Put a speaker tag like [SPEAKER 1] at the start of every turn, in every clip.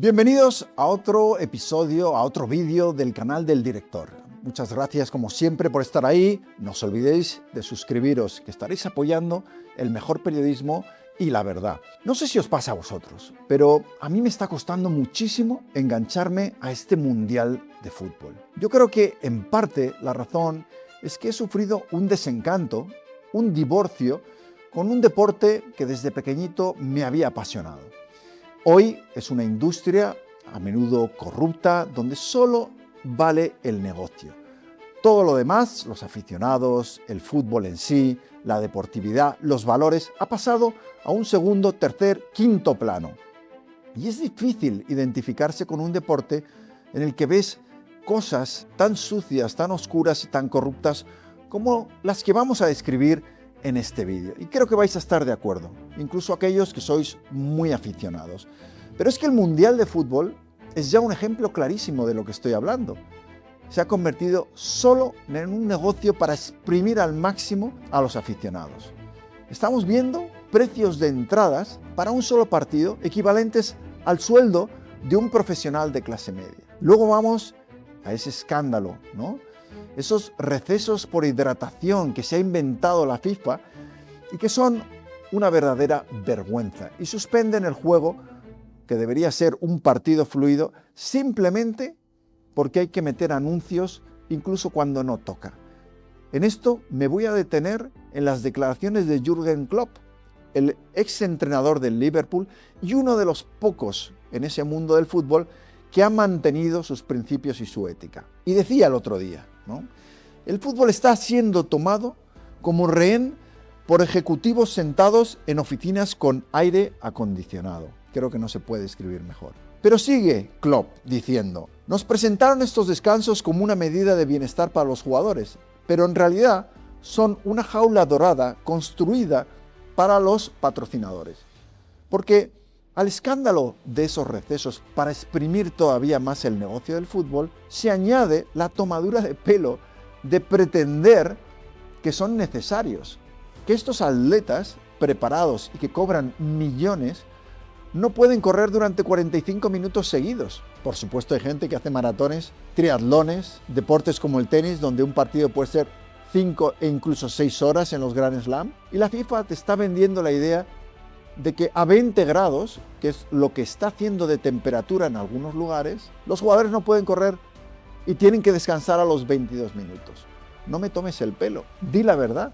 [SPEAKER 1] Bienvenidos a otro episodio, a otro vídeo del canal del director. Muchas gracias como siempre por estar ahí. No os olvidéis de suscribiros, que estaréis apoyando el mejor periodismo y la verdad. No sé si os pasa a vosotros, pero a mí me está costando muchísimo engancharme a este mundial de fútbol. Yo creo que en parte la razón es que he sufrido un desencanto, un divorcio con un deporte que desde pequeñito me había apasionado. Hoy es una industria a menudo corrupta donde solo vale el negocio. Todo lo demás, los aficionados, el fútbol en sí, la deportividad, los valores, ha pasado a un segundo, tercer, quinto plano. Y es difícil identificarse con un deporte en el que ves cosas tan sucias, tan oscuras y tan corruptas como las que vamos a describir en este vídeo. Y creo que vais a estar de acuerdo, incluso aquellos que sois muy aficionados. Pero es que el Mundial de Fútbol es ya un ejemplo clarísimo de lo que estoy hablando. Se ha convertido solo en un negocio para exprimir al máximo a los aficionados. Estamos viendo precios de entradas para un solo partido equivalentes al sueldo de un profesional de clase media. Luego vamos a ese escándalo, ¿no? Esos recesos por hidratación que se ha inventado la FIFA y que son una verdadera vergüenza y suspenden el juego, que debería ser un partido fluido, simplemente porque hay que meter anuncios incluso cuando no toca. En esto me voy a detener en las declaraciones de Jürgen Klopp, el exentrenador del Liverpool y uno de los pocos en ese mundo del fútbol que ha mantenido sus principios y su ética. Y decía el otro día, ¿no? El fútbol está siendo tomado como rehén por ejecutivos sentados en oficinas con aire acondicionado. Creo que no se puede escribir mejor. Pero sigue Klopp diciendo: nos presentaron estos descansos como una medida de bienestar para los jugadores, pero en realidad son una jaula dorada construida para los patrocinadores. Porque al escándalo de esos recesos para exprimir todavía más el negocio del fútbol, se añade la tomadura de pelo de pretender que son necesarios, que estos atletas preparados y que cobran millones no pueden correr durante 45 minutos seguidos. Por supuesto hay gente que hace maratones, triatlones, deportes como el tenis, donde un partido puede ser 5 e incluso 6 horas en los Grand Slam, y la FIFA te está vendiendo la idea de que a 20 grados, que es lo que está haciendo de temperatura en algunos lugares, los jugadores no pueden correr y tienen que descansar a los 22 minutos. No me tomes el pelo, di la verdad.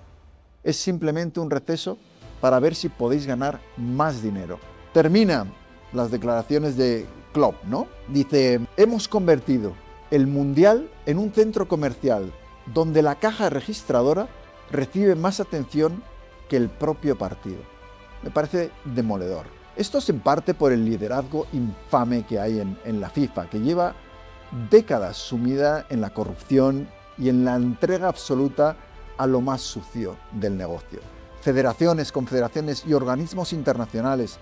[SPEAKER 1] Es simplemente un receso para ver si podéis ganar más dinero. Termina las declaraciones de Klopp, ¿no? Dice: hemos convertido el Mundial en un centro comercial donde la caja registradora recibe más atención que el propio partido. Me parece demoledor. Esto es en parte por el liderazgo infame que hay en la FIFA, que lleva décadas sumida en la corrupción y en la entrega absoluta a lo más sucio del negocio. Federaciones, confederaciones y organismos internacionales,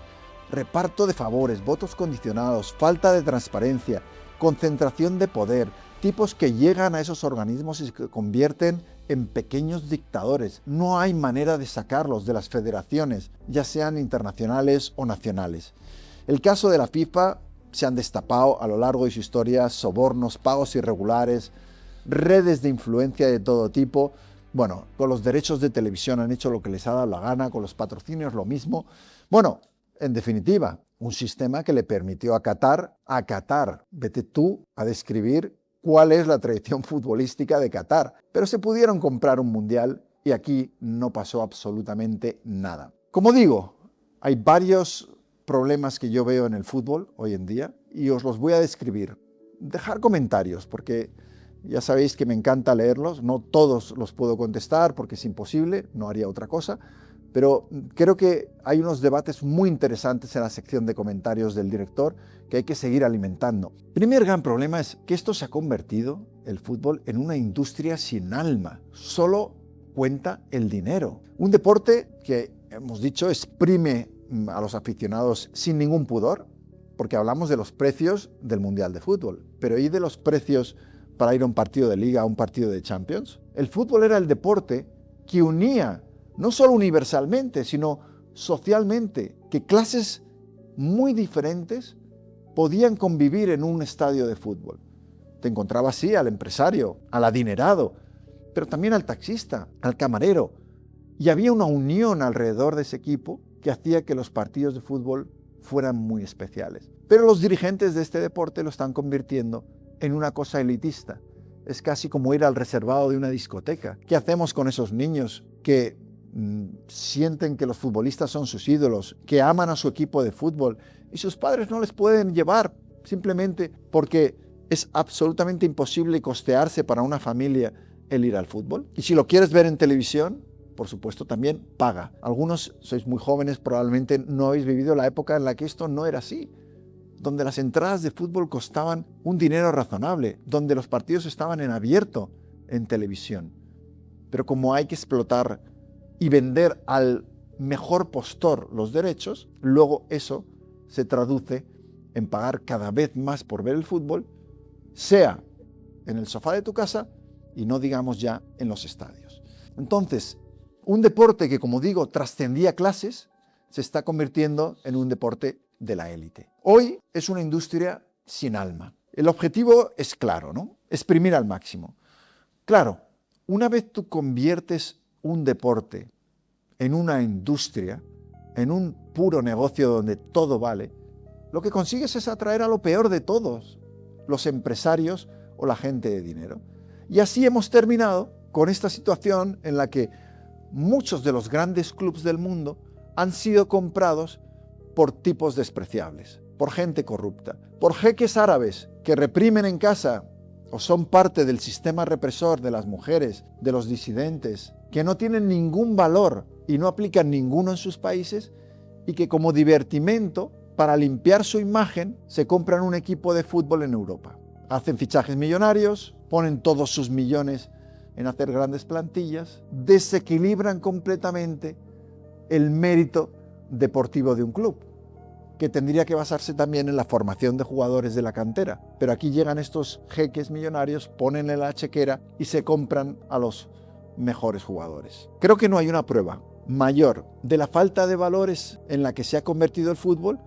[SPEAKER 1] reparto de favores, votos condicionados, falta de transparencia, concentración de poder, tipos que llegan a esos organismos y se convierten en pequeños dictadores. No hay manera de sacarlos de las federaciones, ya sean internacionales o nacionales. El caso de la FIFA: se han destapado a lo largo de su historia sobornos, pagos irregulares, redes de influencia de todo tipo. Bueno, con los derechos de televisión han hecho lo que les ha dado la gana, con los patrocinios lo mismo. Bueno, en definitiva, un sistema que le permitió a Qatar, vete tú a describir cuál es la tradición futbolística de Qatar. Pero se pudieron comprar un mundial y aquí no pasó absolutamente nada. Como digo, hay varios problemas que yo veo en el fútbol hoy en día y os los voy a describir. Dejar comentarios, porque ya sabéis que me encanta leerlos. No todos los puedo contestar porque es imposible, no haría otra cosa, pero creo que hay unos debates muy interesantes en la sección de comentarios del director que hay que seguir alimentando. El primer gran problema es que esto se ha convertido, el fútbol, en una industria sin alma. Solo cuenta el dinero. Un deporte que, hemos dicho, exprime a los aficionados sin ningún pudor, porque hablamos de los precios del Mundial de Fútbol, pero ¿y de los precios para ir a un partido de Liga, a un partido de Champions? El fútbol era el deporte que unía, no solo universalmente, sino socialmente, que clases muy diferentes podían convivir en un estadio de fútbol. Te encontrabas así al empresario, al adinerado, pero también al taxista, al camarero. Y había una unión alrededor de ese equipo que hacía que los partidos de fútbol fueran muy especiales. Pero los dirigentes de este deporte lo están convirtiendo en una cosa elitista. Es casi como ir al reservado de una discoteca. ¿Qué hacemos con esos niños que sienten que los futbolistas son sus ídolos, que aman a su equipo de fútbol y sus padres no les pueden llevar simplemente porque es absolutamente imposible costearse para una familia el ir al fútbol? Y si lo quieres ver en televisión, por supuesto también paga. Algunos sois muy jóvenes, probablemente no habéis vivido la época en la que esto no era así, donde las entradas de fútbol costaban un dinero razonable, donde los partidos estaban en abierto en televisión. Pero como hay que explotar y vender al mejor postor los derechos, luego eso se traduce en pagar cada vez más por ver el fútbol, sea en el sofá de tu casa y no digamos ya en los estadios. Entonces, un deporte que, como digo, trascendía clases, se está convirtiendo en un deporte de la élite. Hoy es una industria sin alma. El objetivo es claro, ¿no? Exprimir al máximo. Claro, una vez tú conviertes un deporte en una industria, en un puro negocio donde todo vale, lo que consigues es atraer a lo peor de todos, los empresarios o la gente de dinero. Y así hemos terminado con esta situación en la que muchos de los grandes clubes del mundo han sido comprados por tipos despreciables, por gente corrupta, por jeques árabes que reprimen en casa o son parte del sistema represor de las mujeres, de los disidentes, que no tienen ningún valor y no aplican ninguno en sus países y que como divertimento, para limpiar su imagen, se compran un equipo de fútbol en Europa. Hacen fichajes millonarios, ponen todos sus millones en hacer grandes plantillas, desequilibran completamente el mérito deportivo de un club, que tendría que basarse también en la formación de jugadores de la cantera. Pero aquí llegan estos jeques millonarios, ponen en la chequera y se compran a los mejores jugadores. Creo que no hay una prueba mayor de la falta de valores en la que se ha convertido el fútbol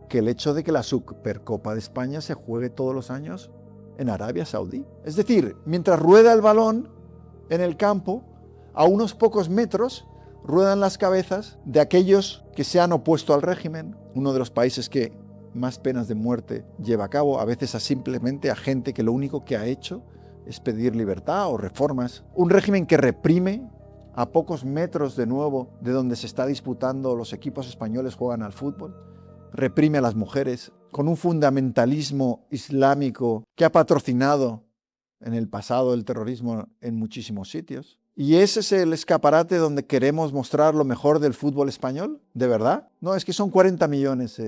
[SPEAKER 1] que el hecho de que la Supercopa de España se juegue todos los años en Arabia Saudí. Es decir, mientras rueda el balón en el campo, a unos pocos metros ruedan las cabezas de aquellos que se han opuesto al régimen, uno de los países que más penas de muerte lleva a cabo, a veces simplemente a gente que lo único que ha hecho es pedir libertad o reformas. Un régimen que reprime a pocos metros de nuevo de donde se está disputando, los equipos españoles juegan al fútbol. Reprime a las mujeres con un fundamentalismo islámico que ha patrocinado en el pasado el terrorismo en muchísimos sitios. ¿Y ese es el escaparate donde queremos mostrar lo mejor del fútbol español? ¿De verdad? No, es que son 40 millones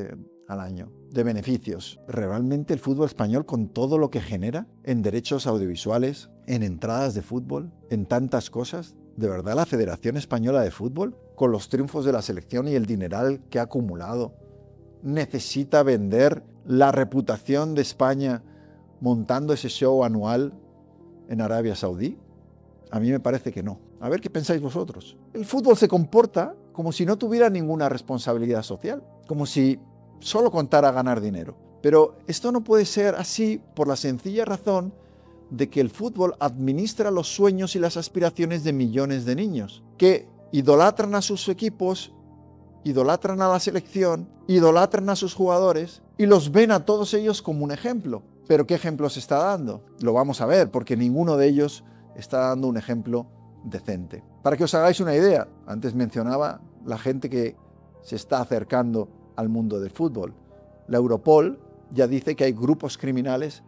[SPEAKER 1] al año de beneficios. Realmente el fútbol español, con todo lo que genera en derechos audiovisuales, en entradas de fútbol, en tantas cosas, ¿de verdad la Federación Española de Fútbol, con los triunfos de la selección y el dineral que ha acumulado, necesita vender la reputación de España montando ese show anual en Arabia Saudí? A mí me parece que no. A ver qué pensáis vosotros. El fútbol se comporta como si no tuviera ninguna responsabilidad social, como si solo contara ganar dinero. Pero esto no puede ser así por la sencilla razón de que el fútbol administra los sueños y las aspiraciones de millones de niños, que idolatran a sus equipos, idolatran a la selección, idolatran a sus jugadores y los ven a todos ellos como un ejemplo. ¿Pero qué ejemplo se está dando? Lo vamos a ver, porque ninguno de ellos está dando un ejemplo decente. Para que os hagáis una idea, antes mencionaba la gente que se está acercando al mundo del fútbol. La Europol ya dice que hay grupos criminales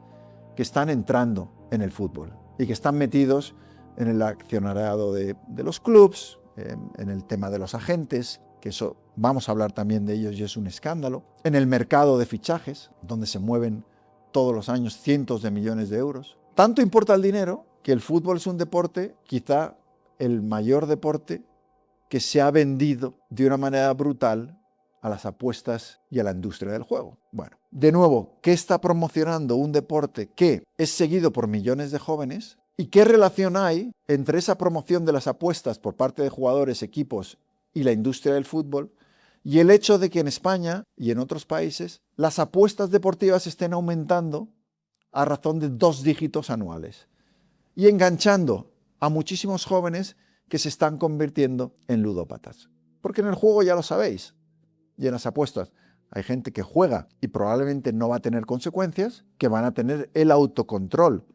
[SPEAKER 1] que están entrando en el fútbol y que están metidos en el accionariado de los clubes, en el tema de los agentes, que eso vamos a hablar también de ellos y es un escándalo, en el mercado de fichajes, donde se mueven todos los años cientos de millones de euros. Tanto importa el dinero que el fútbol es un deporte, quizá el mayor deporte, que se ha vendido de una manera brutal a las apuestas y a la industria del juego. Bueno, de nuevo, ¿qué está promocionando un deporte que es seguido por millones de jóvenes? ¿Y qué relación hay entre esa promoción de las apuestas por parte de jugadores, equipos y la industria del fútbol Y el hecho de que en España y en otros países las apuestas deportivas estén aumentando a razón de 2 dígitos anuales y enganchando a muchísimos jóvenes que se están convirtiendo en ludópatas. Porque en el juego ya lo sabéis, y en las apuestas hay gente que juega y probablemente no va a tener consecuencias, que van a tener el autocontrol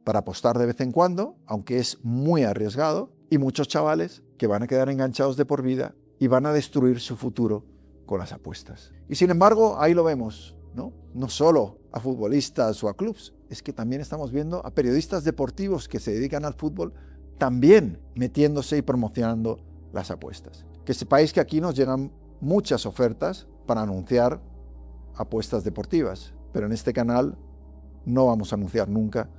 [SPEAKER 1] para apostar de vez en cuando, aunque es muy arriesgado, y muchos chavales que van a quedar enganchados de por vida y van a destruir su futuro con las apuestas. Y sin embargo, ahí lo vemos, ¿no? No solo a futbolistas o a clubes, es que también estamos viendo a periodistas deportivos que se dedican al fútbol también metiéndose y promocionando las apuestas. Que sepáis que aquí nos llegan muchas ofertas para anunciar apuestas deportivas, pero en este canal no vamos a anunciar nunca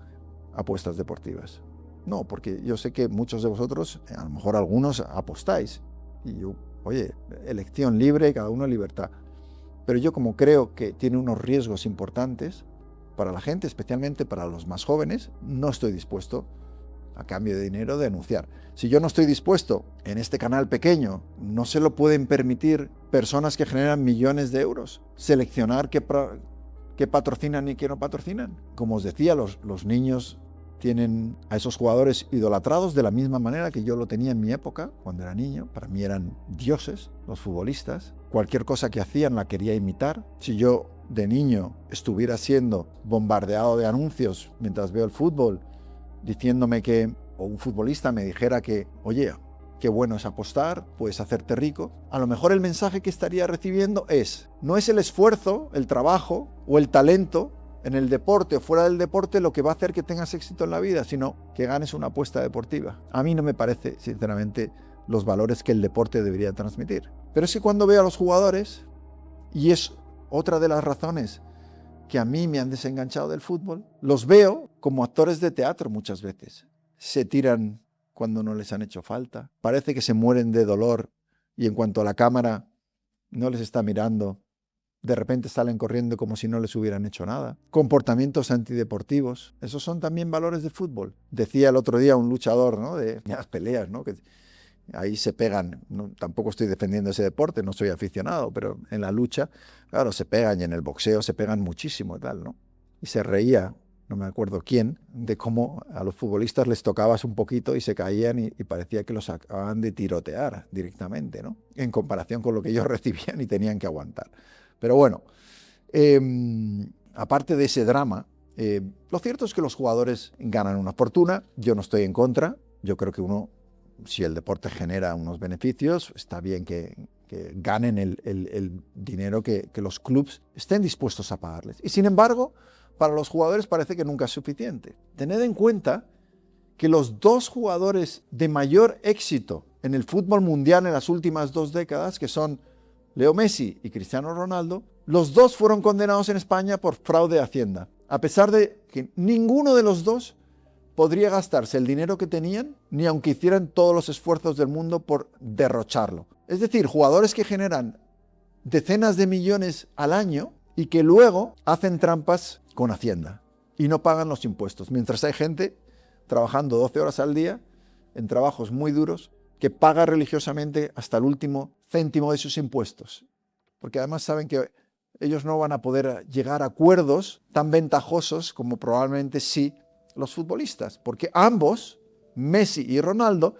[SPEAKER 1] apuestas deportivas. No, porque yo sé que muchos de vosotros, a lo mejor algunos apostáis, y yo, oye, elección libre, cada uno libertad. Pero yo, como creo que tiene unos riesgos importantes para la gente, especialmente para los más jóvenes, no estoy dispuesto a cambio de dinero de anunciar. Si yo no estoy dispuesto en este canal pequeño, no se lo pueden permitir personas que generan millones de euros seleccionar qué patrocinan y qué no patrocinan. Como os decía, los niños tienen a esos jugadores idolatrados de la misma manera que yo lo tenía en mi época, cuando era niño. Para mí eran dioses los futbolistas. Cualquier cosa que hacían la quería imitar. Si yo de niño estuviera siendo bombardeado de anuncios mientras veo el fútbol, diciéndome que, o un futbolista me dijera que, oye, qué bueno es apostar, puedes hacerte rico, a lo mejor el mensaje que estaría recibiendo no es el esfuerzo, el trabajo o el talento en el deporte o fuera del deporte lo que va a hacer que tengas éxito en la vida, sino que ganes una apuesta deportiva. A mí no me parece, sinceramente, los valores que el deporte debería transmitir. Pero es que cuando veo a los jugadores, y es otra de las razones que a mí me han desenganchado del fútbol, los veo como actores de teatro muchas veces. Se tiran cuando no les han hecho falta, parece que se mueren de dolor y en cuanto a la cámara no les está mirando, de repente salen corriendo como si no les hubieran hecho nada. Comportamientos antideportivos, esos son también valores de fútbol. Decía el otro día un luchador, ¿no?, de las peleas, ¿no?, que ahí se pegan. No, tampoco estoy defendiendo ese deporte, no soy aficionado, pero en la lucha, claro, se pegan, y en el boxeo se pegan muchísimo y tal, ¿no? Y se reía, no me acuerdo quién, de cómo a los futbolistas les tocabas un poquito y se caían y parecía que los acababan de tirotear directamente, ¿no?, en comparación con lo que ellos recibían y tenían que aguantar. Pero bueno, aparte de ese drama, lo cierto es que los jugadores ganan una fortuna. Yo no estoy en contra. Yo creo que si el deporte genera unos beneficios, está bien que ganen el dinero que los clubes estén dispuestos a pagarles. Y sin embargo, para los jugadores parece que nunca es suficiente. Tened en cuenta que los 2 jugadores de mayor éxito en el fútbol mundial en las últimas 2 décadas, que son Leo Messi y Cristiano Ronaldo, los 2 fueron condenados en España por fraude de Hacienda, a pesar de que ninguno de los 2 podría gastarse el dinero que tenían, ni aunque hicieran todos los esfuerzos del mundo por derrocharlo. Es decir, jugadores que generan decenas de millones al año y que luego hacen trampas con Hacienda y no pagan los impuestos, mientras hay gente trabajando 12 horas al día en trabajos muy duros que paga religiosamente hasta el último céntimo de sus impuestos, porque además saben que ellos no van a poder llegar a acuerdos tan ventajosos como probablemente sí los futbolistas, porque ambos, Messi y Ronaldo,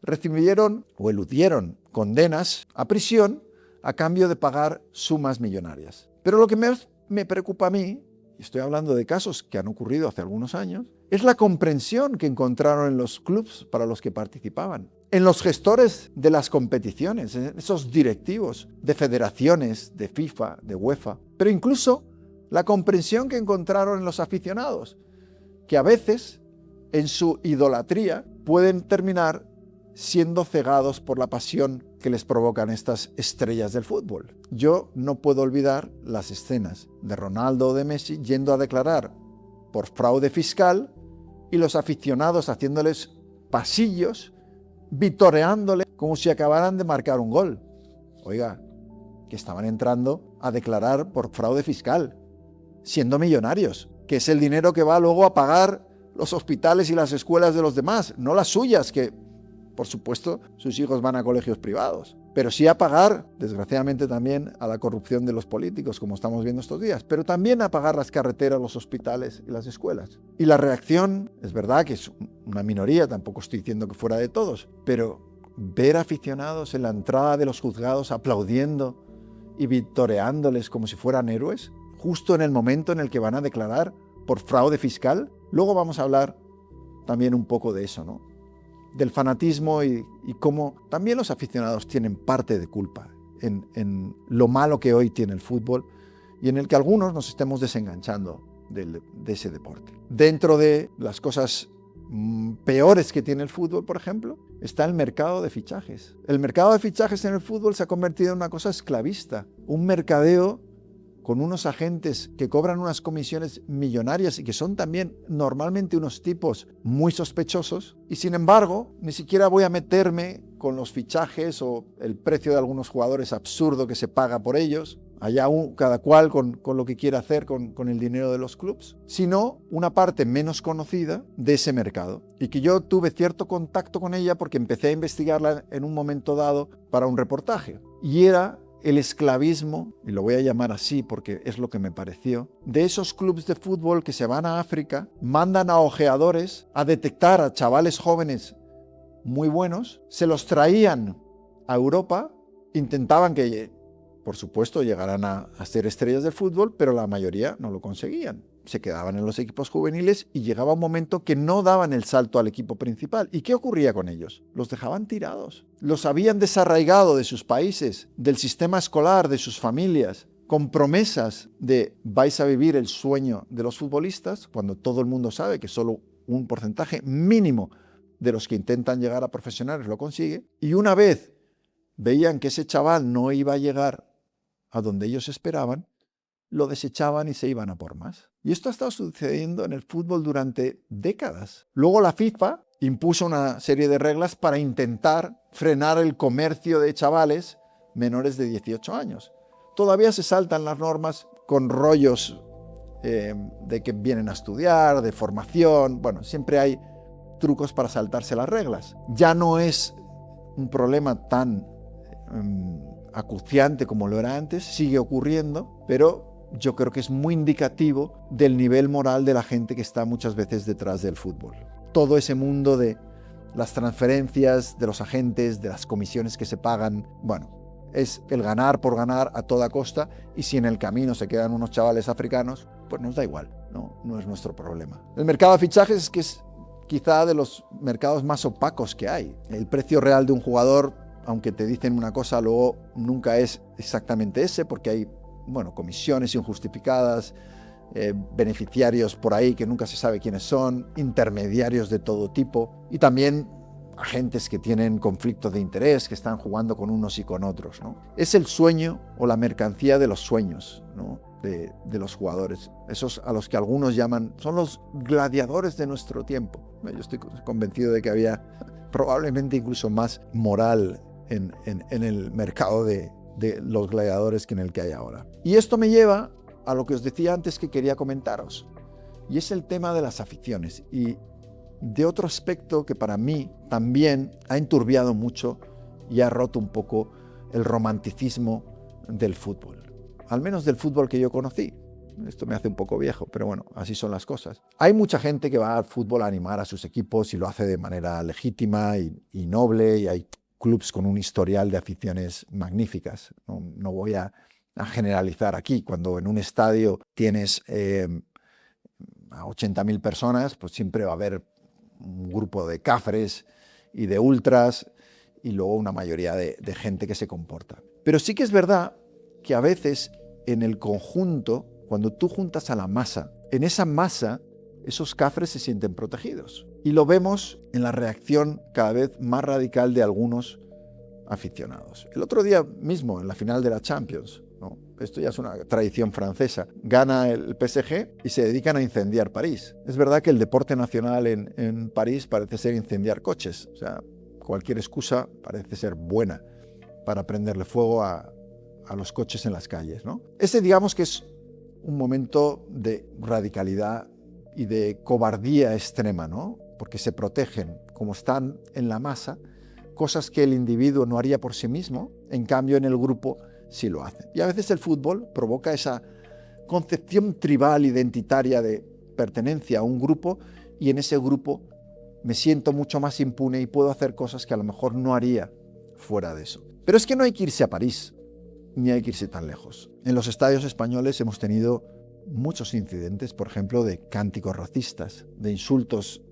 [SPEAKER 1] recibieron o eludieron condenas a prisión a cambio de pagar sumas millonarias. Pero lo que me preocupa a mí, y estoy hablando de casos que han ocurrido hace algunos años, es la comprensión que encontraron en los clubes para los que participaban, en los gestores de las competiciones, en esos directivos de federaciones, de FIFA, de UEFA, pero incluso la comprensión que encontraron en los aficionados, que a veces, en su idolatría, pueden terminar siendo cegados por la pasión que les provocan estas estrellas del fútbol. Yo no puedo olvidar las escenas de Ronaldo o de Messi yendo a declarar por fraude fiscal y los aficionados haciéndoles pasillos, vitoreándole como si acabaran de marcar un gol. Oiga, que estaban entrando a declarar por fraude fiscal, siendo millonarios, que es el dinero que va luego a pagar los hospitales y las escuelas de los demás, no las suyas, que por supuesto sus hijos van a colegios privados. pero sí a pagar, desgraciadamente también, a la corrupción de los políticos, como estamos viendo estos días, pero también a pagar las carreteras, los hospitales y las escuelas. Y la reacción, es verdad que es una minoría, tampoco estoy diciendo que fuera de todos, pero ver aficionados en la entrada de los juzgados aplaudiendo y victoreándoles como si fueran héroes, justo en el momento en el que van a declarar por fraude fiscal. Luego vamos a hablar también un poco de eso, ¿no? Del fanatismo y cómo también los aficionados tienen parte de culpa en lo malo que hoy tiene el fútbol y en el que algunos nos estemos desenganchando de ese deporte. Dentro de las cosas peores que tiene el fútbol, por ejemplo, está el mercado de fichajes. El mercado de fichajes en el fútbol se ha convertido en una cosa esclavista, un mercadeo con unos agentes que cobran unas comisiones millonarias y que son también normalmente unos tipos muy sospechosos, y sin embargo ni siquiera voy a meterme con los fichajes o el precio de algunos jugadores absurdo que se paga por ellos, allá cada cual con lo que quiera hacer con el dinero de los clubes, sino una parte menos conocida de ese mercado, y que yo tuve cierto contacto con ella porque empecé a investigarla en un momento dado para un reportaje, y era el esclavismo, y lo voy a llamar así porque es lo que me pareció, de esos clubes de fútbol que se van a África, mandan a ojeadores a detectar a chavales jóvenes muy buenos, se los traían a Europa, intentaban que, por supuesto, llegaran a ser estrellas del fútbol, pero la mayoría no lo conseguían. Se quedaban en los equipos juveniles y llegaba un momento que no daban el salto al equipo principal. ¿Y qué ocurría con ellos? Los dejaban tirados. Los habían desarraigado de sus países, del sistema escolar, de sus familias, con promesas de vais a vivir el sueño de los futbolistas, cuando todo el mundo sabe que solo un porcentaje mínimo de los que intentan llegar a profesionales lo consigue. Y una vez veían que ese chaval no iba a llegar a donde ellos esperaban, lo desechaban y se iban a por más. Y esto ha estado sucediendo en el fútbol durante décadas. Luego la FIFA impuso una serie de reglas para intentar frenar el comercio de chavales menores de 18 años. Todavía se saltan las normas con rollos de que vienen a estudiar, de formación. Bueno, siempre hay trucos para saltarse las reglas. Ya no es un problema tan acuciante como lo era antes, sigue ocurriendo, pero yo creo que es muy indicativo del nivel moral de la gente que está muchas veces detrás del fútbol. Todo ese mundo de las transferencias, de los agentes, de las comisiones que se pagan, bueno, es el ganar por ganar a toda costa, y si en el camino se quedan unos chavales africanos, pues nos da igual, no es nuestro problema. El mercado de fichajes es que es quizá de los mercados más opacos que hay. El precio real de un jugador, aunque te dicen una cosa, luego nunca es exactamente ese, porque hay comisiones injustificadas, beneficiarios por ahí que nunca se sabe quiénes son, intermediarios de todo tipo, y también agentes que tienen conflictos de interés, que están jugando con unos y con otros, ¿no? Es el sueño o la mercancía de los sueños, ¿no? de los jugadores, esos a los que algunos llaman, son los gladiadores de nuestro tiempo. Yo estoy convencido de que había probablemente incluso más moral en el mercado de los gladiadores que en el que hay ahora. Y esto me lleva a lo que os decía antes que quería comentaros, y es el tema de las aficiones y de otro aspecto que para mí también ha enturbiado mucho y ha roto un poco el romanticismo del fútbol, al menos del fútbol que yo conocí. Esto me hace un poco viejo, pero bueno, así son las cosas. Hay mucha gente que va al fútbol a animar a sus equipos y lo hace de manera legítima y noble, y hay clubes con un historial de aficiones magníficas. No voy a generalizar aquí. Cuando en un estadio tienes a 80.000 personas, pues siempre va a haber un grupo de cafres y de ultras y luego una mayoría de gente que se comporta. Pero sí que es verdad que a veces en el conjunto, cuando tú juntas a la masa, en esa masa esos cafres se sienten protegidos. Y lo vemos en la reacción cada vez más radical de algunos aficionados. El otro día mismo, en la final de la Champions, esto ya es una tradición francesa, gana el PSG y se dedican a incendiar París. Es verdad que el deporte nacional en París parece ser incendiar coches. O sea, cualquier excusa parece ser buena para prenderle fuego a los coches en las calles, ¿no? Ese, digamos que es un momento de radicalidad y de cobardía extrema, ¿no? Porque se protegen, como están en la masa, cosas que el individuo no haría por sí mismo, en cambio en el grupo sí lo hace. Y a veces el fútbol provoca esa concepción tribal, identitaria de pertenencia a un grupo, y en ese grupo me siento mucho más impune y puedo hacer cosas que a lo mejor no haría fuera de eso. Pero es que no hay que irse a París, ni hay que irse tan lejos. En los estadios españoles hemos tenido muchos incidentes, por ejemplo, de cánticos racistas, de insultos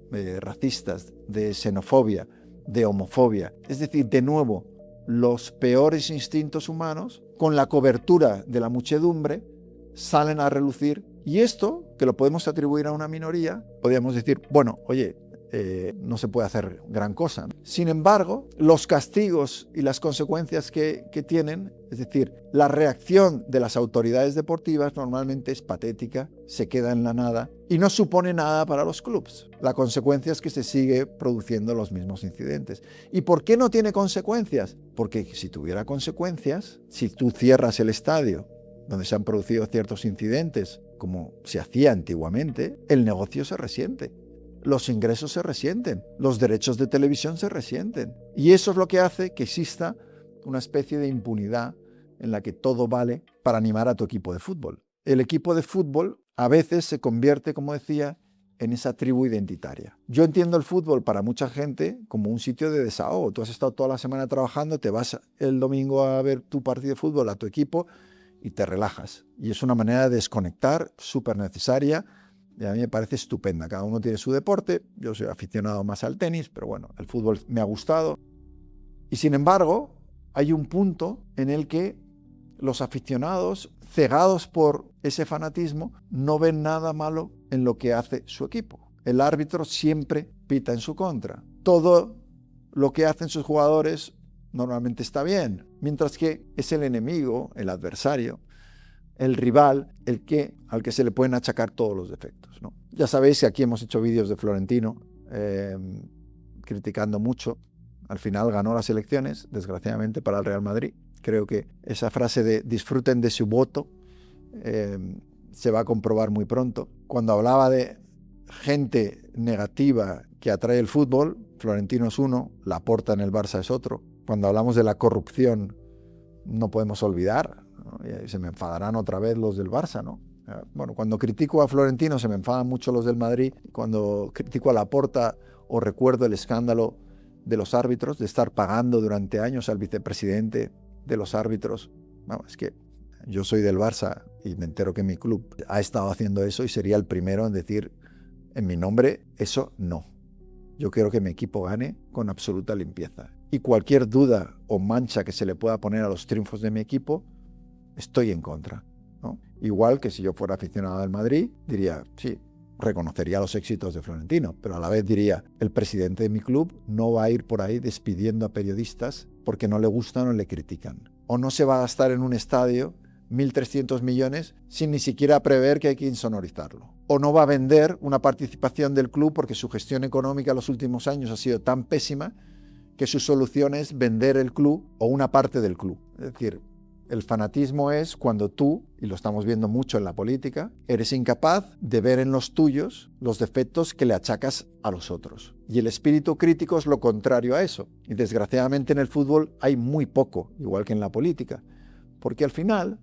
[SPEAKER 1] racistas, de xenofobia, de homofobia. Es decir, de nuevo, los peores instintos humanos, con la cobertura de la muchedumbre, salen a relucir. Y esto, que lo podemos atribuir a una minoría, podríamos decir, bueno, oye, no se puede hacer gran cosa. Sin embargo, los castigos y las consecuencias que tienen, es decir, la reacción de las autoridades deportivas normalmente es patética, se queda en la nada y no supone nada para los clubes. La consecuencia es que se sigue produciendo los mismos incidentes. ¿Y por qué no tiene consecuencias? Porque si tuviera consecuencias, si tú cierras el estadio donde se han producido ciertos incidentes, como se hacía antiguamente, el negocio se resiente. Los ingresos se resienten, los derechos de televisión se resienten. Y eso es lo que hace que exista una especie de impunidad en la que todo vale para animar a tu equipo de fútbol. El equipo de fútbol a veces se convierte, como decía, en esa tribu identitaria. Yo entiendo el fútbol para mucha gente como un sitio de desahogo. Tú has estado toda la semana trabajando, te vas el domingo a ver tu partido de fútbol a tu equipo y te relajas. Y es una manera de desconectar súper necesaria. Y a mí me parece estupenda. Cada uno tiene su deporte. Yo soy aficionado más al tenis, pero bueno, el fútbol me ha gustado. Y sin embargo, hay un punto en el que los aficionados, cegados por ese fanatismo, no ven nada malo en lo que hace su equipo. El árbitro siempre pita en su contra. Todo lo que hacen sus jugadores normalmente está bien, mientras que es el enemigo, el adversario, el rival, al que se le pueden achacar todos los defectos, ¿no? Ya sabéis que aquí hemos hecho vídeos de Florentino criticando mucho. Al final ganó las elecciones, desgraciadamente, para el Real Madrid. Creo que esa frase de disfruten de su voto se va a comprobar muy pronto. Cuando hablaba de gente negativa que atrae el fútbol, Florentino es uno, Laporta en el Barça es otro. Cuando hablamos de la corrupción, no podemos olvidar, ¿no? Y se me enfadarán otra vez los del Barça, ¿no? Bueno, cuando critico a Florentino se me enfadan mucho los del Madrid. Cuando critico a Laporta o recuerdo el escándalo de los árbitros, de estar pagando durante años al vicepresidente de los árbitros. Bueno, es que yo soy del Barça y me entero que mi club ha estado haciendo eso y sería el primero en decir en mi nombre, eso no. Yo quiero que mi equipo gane con absoluta limpieza. Y cualquier duda o mancha que se le pueda poner a los triunfos de mi equipo, estoy en contra, ¿no? Igual que si yo fuera aficionado al Madrid, diría, sí, reconocería los éxitos de Florentino, pero a la vez diría, el presidente de mi club no va a ir por ahí despidiendo a periodistas porque no le gustan o le critican. O no se va a gastar en un estadio 1.300 millones sin ni siquiera prever que hay que insonorizarlo. O no va a vender una participación del club porque su gestión económica en los últimos años ha sido tan pésima que su solución es vender el club o una parte del club. Es decir, el fanatismo es cuando tú, y lo estamos viendo mucho en la política, eres incapaz de ver en los tuyos los defectos que le achacas a los otros. Y el espíritu crítico es lo contrario a eso. Y desgraciadamente en el fútbol hay muy poco, igual que en la política. Porque al final,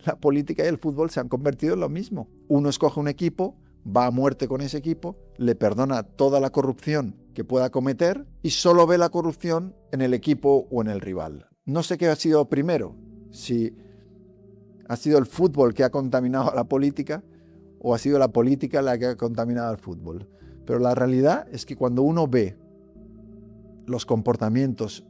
[SPEAKER 1] la política y el fútbol se han convertido en lo mismo. Uno escoge un equipo, va a muerte con ese equipo, le perdona toda la corrupción que pueda cometer y solo ve la corrupción en el equipo o en el rival. No sé qué ha sido primero, si ha sido el fútbol que ha contaminado a la política o ha sido la política la que ha contaminado al fútbol. Pero la realidad es que cuando uno ve los comportamientos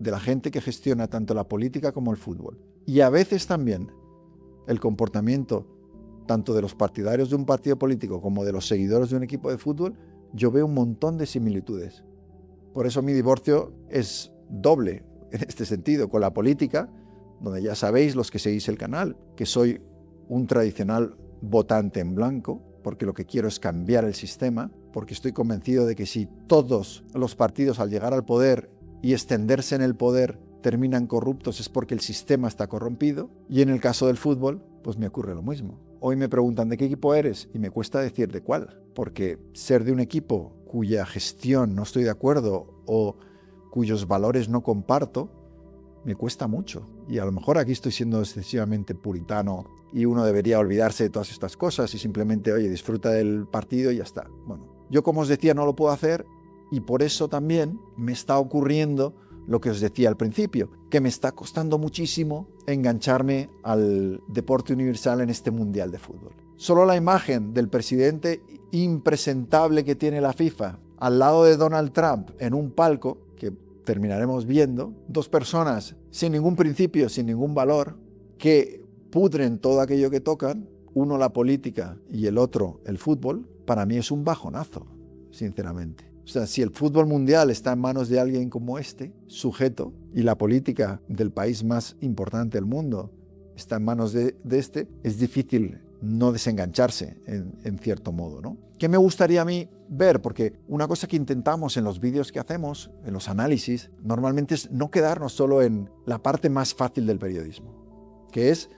[SPEAKER 1] de la gente que gestiona tanto la política como el fútbol, y a veces también el comportamiento tanto de los partidarios de un partido político como de los seguidores de un equipo de fútbol, yo veo un montón de similitudes. Por eso mi divorcio es doble en este sentido, con la política, donde ya sabéis los que seguís el canal, que soy un tradicional votante en blanco, porque lo que quiero es cambiar el sistema, porque estoy convencido de que si todos los partidos al llegar al poder y extenderse en el poder terminan corruptos es porque el sistema está corrompido, y en el caso del fútbol, pues me ocurre lo mismo. Hoy me preguntan de qué equipo eres y me cuesta decir de cuál, porque ser de un equipo cuya gestión no estoy de acuerdo o cuyos valores no comparto, me cuesta mucho. Y a lo mejor aquí estoy siendo excesivamente puritano y uno debería olvidarse de todas estas cosas y simplemente, oye, disfruta del partido y ya está. Bueno, yo como os decía no lo puedo hacer y por eso también me está ocurriendo lo que os decía al principio, que me está costando muchísimo engancharme al deporte universal en este Mundial de Fútbol. Solo la imagen del presidente impresentable que tiene la FIFA al lado de Donald Trump en un palco, que terminaremos viendo, dos personas sin ningún principio, sin ningún valor, que pudren todo aquello que tocan, uno la política y el otro el fútbol, para mí es un bajonazo, sinceramente. O sea, si el fútbol mundial está en manos de alguien como este sujeto y la política del país más importante del mundo está en manos de este, es difícil no desengancharse en cierto modo, ¿no? ¿Qué me gustaría a mí ver? Porque una cosa que intentamos en los vídeos que hacemos, en los análisis, normalmente es no quedarnos solo en la parte más fácil del periodismo, que es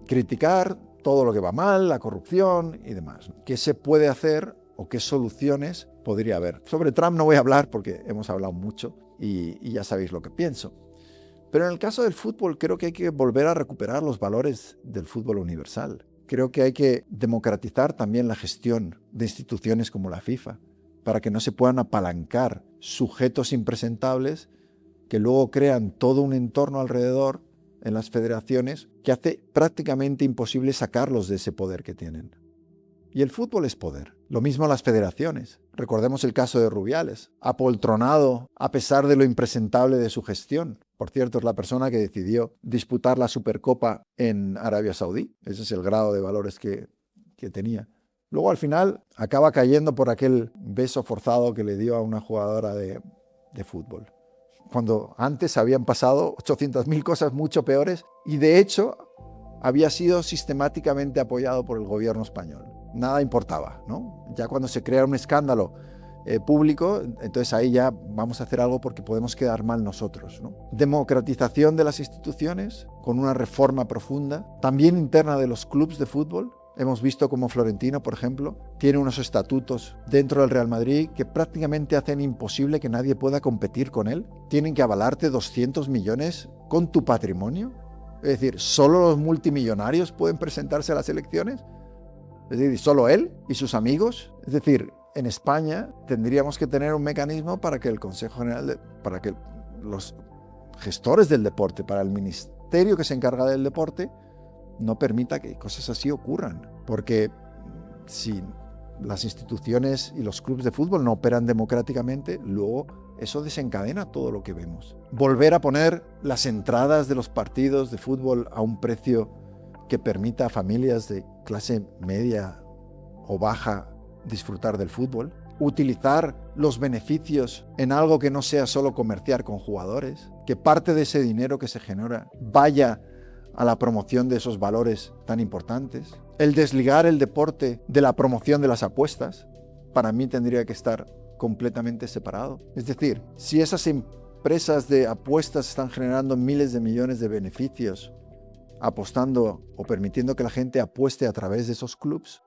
[SPEAKER 1] criticar todo lo que va mal, la corrupción y demás. ¿Qué se puede hacer o qué soluciones podría haber? Sobre Trump no voy a hablar porque hemos hablado mucho y ya sabéis lo que pienso. Pero en el caso del fútbol creo que hay que volver a recuperar los valores del fútbol universal. Creo que hay que democratizar también la gestión de instituciones como la FIFA para que no se puedan apalancar sujetos impresentables que luego crean todo un entorno alrededor en las federaciones que hace prácticamente imposible sacarlos de ese poder que tienen. Y el fútbol es poder. Lo mismo las federaciones. Recordemos el caso de Rubiales, apoltronado a pesar de lo impresentable de su gestión. Por cierto, es la persona que decidió disputar la Supercopa en Arabia Saudí. Ese es el grado de valores que tenía. Luego, al final, acaba cayendo por aquel beso forzado que le dio a una jugadora de fútbol. Cuando antes habían pasado 800.000 cosas mucho peores y, de hecho, había sido sistemáticamente apoyado por el gobierno español. Nada importaba, ¿no? Ya cuando se crea un escándalo público, entonces ahí ya vamos a hacer algo porque podemos quedar mal nosotros, ¿no? Democratización de las instituciones con una reforma profunda, también interna de los clubes de fútbol. Hemos visto como Florentino, por ejemplo, tiene unos estatutos dentro del Real Madrid que prácticamente hacen imposible que nadie pueda competir con él. Tienen que avalarte 200 millones con tu patrimonio. Es decir, ¿solo los multimillonarios pueden presentarse a las elecciones? Es decir, ¿solo él y sus amigos? Es decir, en España tendríamos que tener un mecanismo para que el Consejo General, para que los gestores del deporte, para el ministerio que se encarga del deporte, no permita que cosas así ocurran. Porque si las instituciones y los clubes de fútbol no operan democráticamente, luego eso desencadena todo lo que vemos. Volver a poner las entradas de los partidos de fútbol a un precio que permita a familias de clase media o baja disfrutar del fútbol. Utilizar los beneficios en algo que no sea solo comerciar con jugadores. Que parte de ese dinero que se genera vaya a la promoción de esos valores tan importantes. El desligar el deporte de la promoción de las apuestas, para mí tendría que estar completamente separado. Es decir, si esas empresas de apuestas están generando miles de millones de beneficios, apostando o permitiendo que la gente apueste a través de esos clubs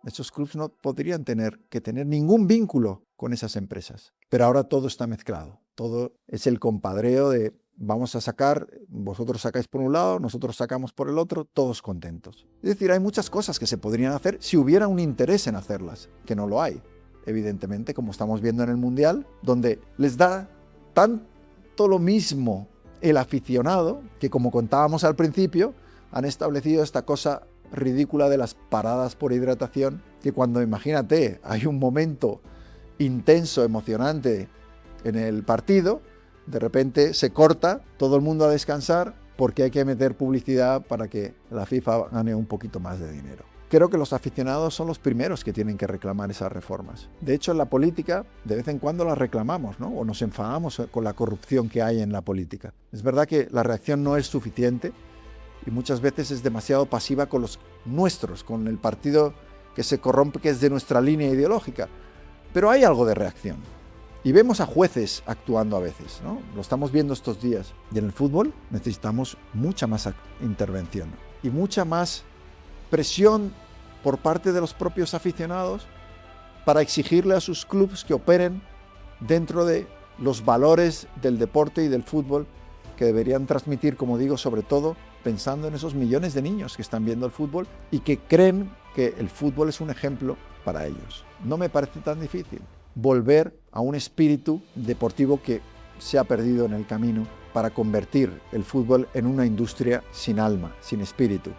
[SPEAKER 1] no podrían tener ningún vínculo con esas empresas. Pero ahora todo está mezclado. Todo es el compadreo de vamos a sacar, vosotros sacáis por un lado, nosotros sacamos por el otro, todos contentos. Es decir, hay muchas cosas que se podrían hacer si hubiera un interés en hacerlas, que no lo hay, evidentemente, como estamos viendo en el Mundial, donde les da tanto lo mismo el aficionado, que como contábamos al principio, han establecido esta cosa ridícula de las paradas por hidratación, que cuando, imagínate, hay un momento intenso, emocionante en el partido, de repente se corta, todo el mundo a descansar porque hay que meter publicidad para que la FIFA gane un poquito más de dinero. Creo que los aficionados son los primeros que tienen que reclamar esas reformas. De hecho, en la política de vez en cuando las reclamamos, ¿no? O nos enfadamos con la corrupción que hay en la política. Es verdad que la reacción no es suficiente y muchas veces es demasiado pasiva con los nuestros, con el partido que se corrompe, que es de nuestra línea ideológica. Pero hay algo de reacción. Y vemos a jueces actuando a veces, ¿no? Lo estamos viendo estos días. Y en el fútbol necesitamos mucha más intervención y mucha más presión por parte de los propios aficionados para exigirle a sus clubes que operen dentro de los valores del deporte y del fútbol que deberían transmitir, como digo, sobre todo pensando en esos millones de niños que están viendo el fútbol y que creen que el fútbol es un ejemplo para ellos. No me parece tan difícil volver a un espíritu deportivo que se ha perdido en el camino para convertir el fútbol en una industria sin alma, sin espíritu,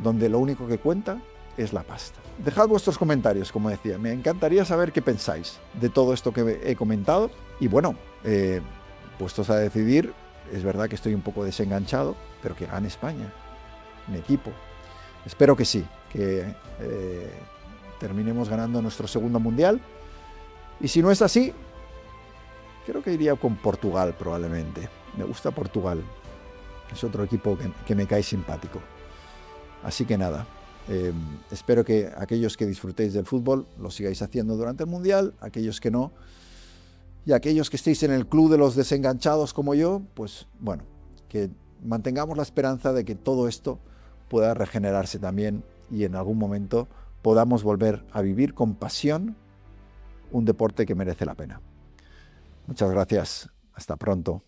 [SPEAKER 1] donde lo único que cuenta es la pasta. Dejad vuestros comentarios, como decía. Me encantaría saber qué pensáis de todo esto que he comentado. Y bueno, puestos a decidir, es verdad que estoy un poco desenganchado, pero que gane España, mi equipo. Espero que sí, que terminemos ganando nuestro segundo mundial. Y si no es así, creo que iría con Portugal probablemente. Me gusta Portugal. Es otro equipo que me cae simpático. Así que nada, espero que aquellos que disfrutéis del fútbol lo sigáis haciendo durante el Mundial, aquellos que no, y aquellos que estéis en el club de los desenganchados como yo, pues bueno, que mantengamos la esperanza de que todo esto pueda regenerarse también y en algún momento podamos volver a vivir con pasión un deporte que merece la pena. Muchas gracias. Hasta pronto.